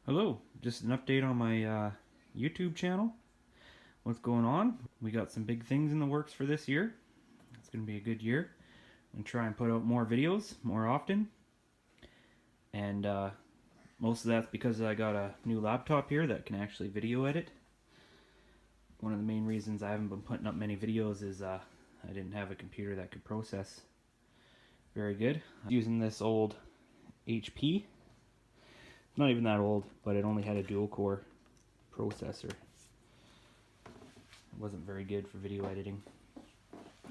Hello, just an update on my YouTube channel. What's going on? We got some big things in the works for this year. It's going to be a good year. I'm going to try and put out more videos more often. And most of that's because I got a new laptop here that can actually video edit. One of the main reasons I haven't been putting up many videos is I didn't have a computer that could process very good. I'm using this old HP. Not even that old, but it only had a dual core processor. It wasn't very good for video editing.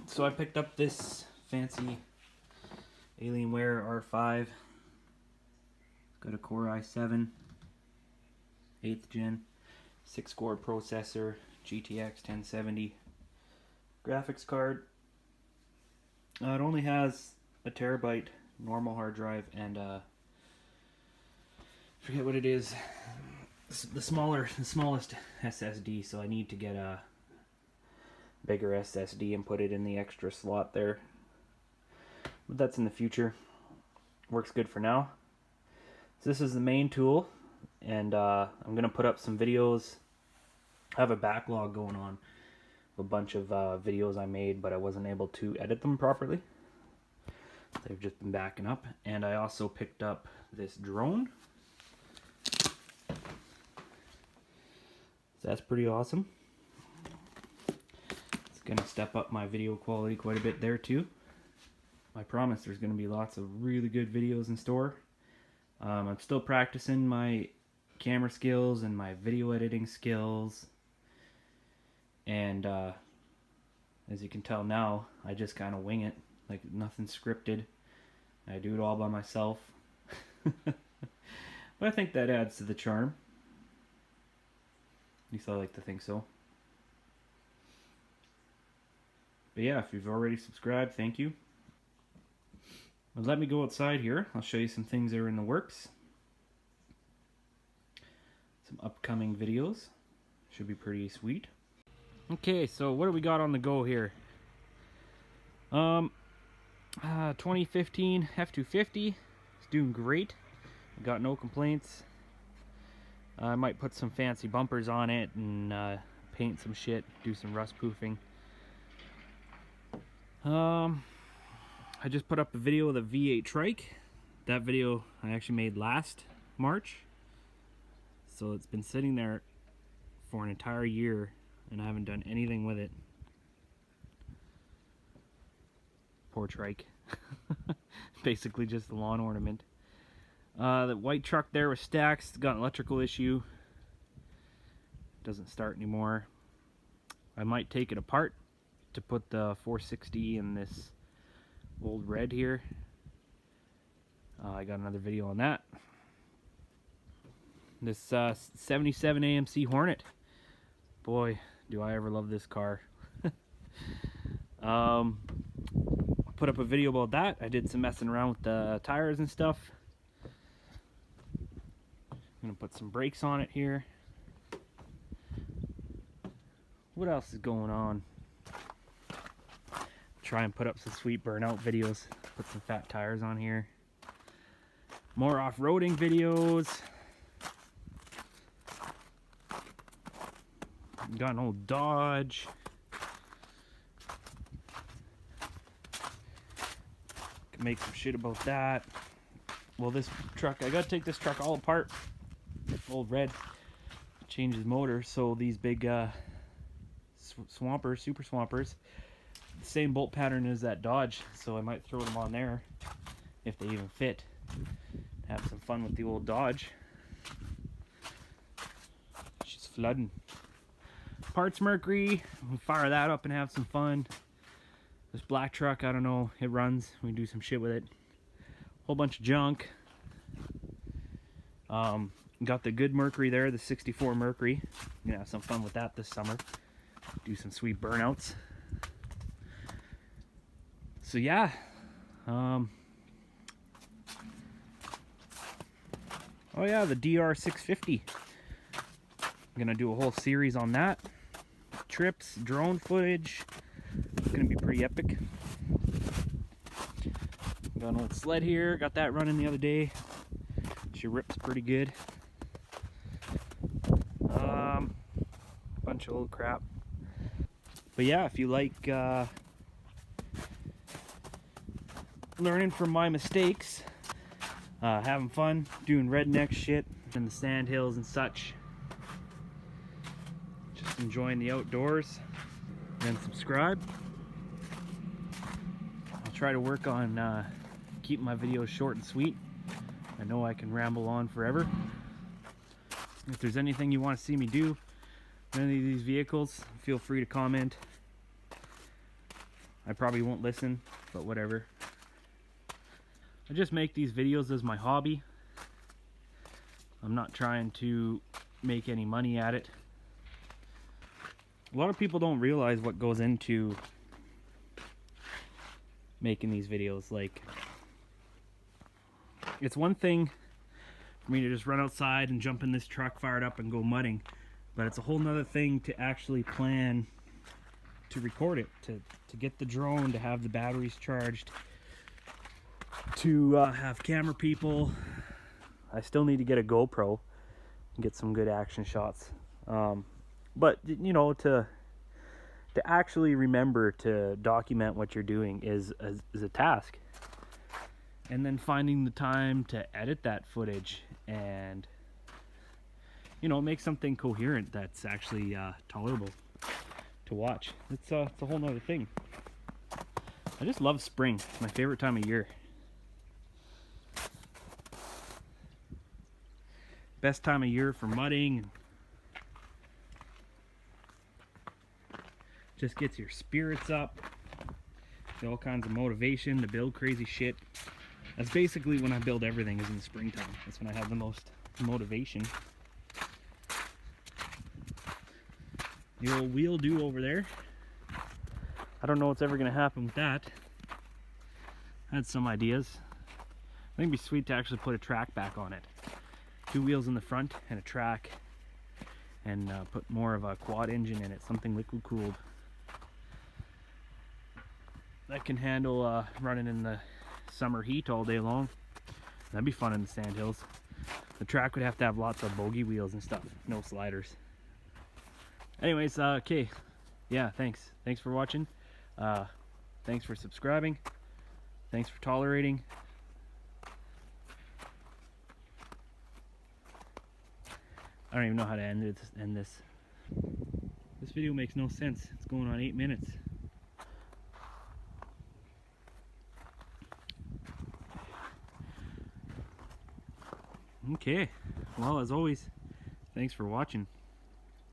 So I picked up this fancy Alienware R5. It's got a Core i7, 8th gen, 6-core processor, GTX 1070 graphics card. It only has a terabyte normal hard drive and forget what it is, the smallest SSD, so I need to get a bigger SSD and put it in the extra slot there, but that's in the future. Works good for now. So this is the main tool, and I'm gonna put up some videos. I have a backlog going on, a bunch of videos I made, but I wasn't able to edit them properly. They've just been backing up. And I also picked up this drone. That's pretty awesome. It's going to step up my video quality quite a bit there too. I promise there's going to be lots of really good videos in store. I'm still practicing my camera skills and my video editing skills. And as you can tell now, I just kind of wing it. Like nothing scripted. I do it all by myself. But I think that adds to the charm. At least I like to think so. But yeah, if you've already subscribed, thank you. But let me go outside here. I'll show you some things that are in the works. Some upcoming videos. Should be pretty sweet. Okay, so what do we got on the go here? 2015 F250. It's doing great. Got no complaints. I might put some fancy bumpers on it and paint some shit, do some rust proofing. I just put up a video of the V8 trike. That video I actually made last March. So it's been sitting there for an entire year and I haven't done anything with it. Poor trike. Basically just a lawn ornament. The white truck there with stacks got an electrical issue. Doesn't start anymore. I might take it apart to put the 460 in this old red here. I got another video on that. This 77 AMC Hornet. Boy, do I ever love this car. Put up a video about that. I did some messing around with the tires and stuff. I'm gonna put some brakes on it here. What else is going on? Try and put up some sweet burnout videos. Put some fat tires on here. More off-roading videos. Got an old Dodge. Can make some shit about that. Well, this truck, I gotta take this truck all apart. Old red. Change his motor. So these big swampers, super swampers, the same bolt pattern as that Dodge. So I might throw them on there if they even fit. Have some fun with the old Dodge. She's flooding. Parts Mercury. We'll fire that up and have some fun. This black truck, I don't know, it runs. We can do some shit with it. Whole bunch of junk. Got the good Mercury there, the 64 Mercury. Gonna have some fun with that this summer. Do some sweet burnouts. So yeah. Oh yeah, the DR650. I'm gonna do a whole series on that. Trips, drone footage. It's gonna be pretty epic. Got an old sled here, got that running the other day. She rips pretty good. bunch of old crap. But yeah, if you like learning from my mistakes, having fun, doing redneck shit in the sand hills and such, just enjoying the outdoors, then subscribe. I'll try to work on keeping my videos short and sweet. I know I can ramble on forever. If there's anything you want to see me do with any of these vehicles, feel free to comment. I probably won't listen, but whatever. I just make these videos as my hobby. I'm not trying to make any money at it. A lot of people don't realize what goes into making these videos. Like, it's one thing for me to just run outside and jump in this truck, fire it up, and go mudding, but it's a whole nother thing to actually plan to record it, to get the drone, to have the batteries charged, to have camera people. I still need to get a GoPro and get some good action shots, but you know, to actually remember to document what you're doing is a task, and then finding the time to edit that footage and, you know, make something coherent that's actually tolerable to watch. It's a whole nother thing. I just love spring. It's my favorite time of year. Best time of year for mudding. Just gets your spirits up. Get all kinds of motivation to build crazy shit. That's basically when I build everything, is in the springtime. That's when I have the most motivation. The old wheel do over there. I don't know what's ever going to happen with that. I had some ideas. I think it'd be sweet to actually put a track back on it. 2 wheels in the front and a track, and put more of a quad engine in it, something liquid cooled that can handle running in the summer heat all day long. That'd be fun in the sand hills. The track would have to have lots of bogey wheels and stuff, no sliders. Anyways, okay, yeah, thanks for watching. Thanks for subscribing. Thanks for tolerating. I don't even know how to end this. This video makes no sense. It's going on 8 minutes. Okay, well, as always, thanks for watching.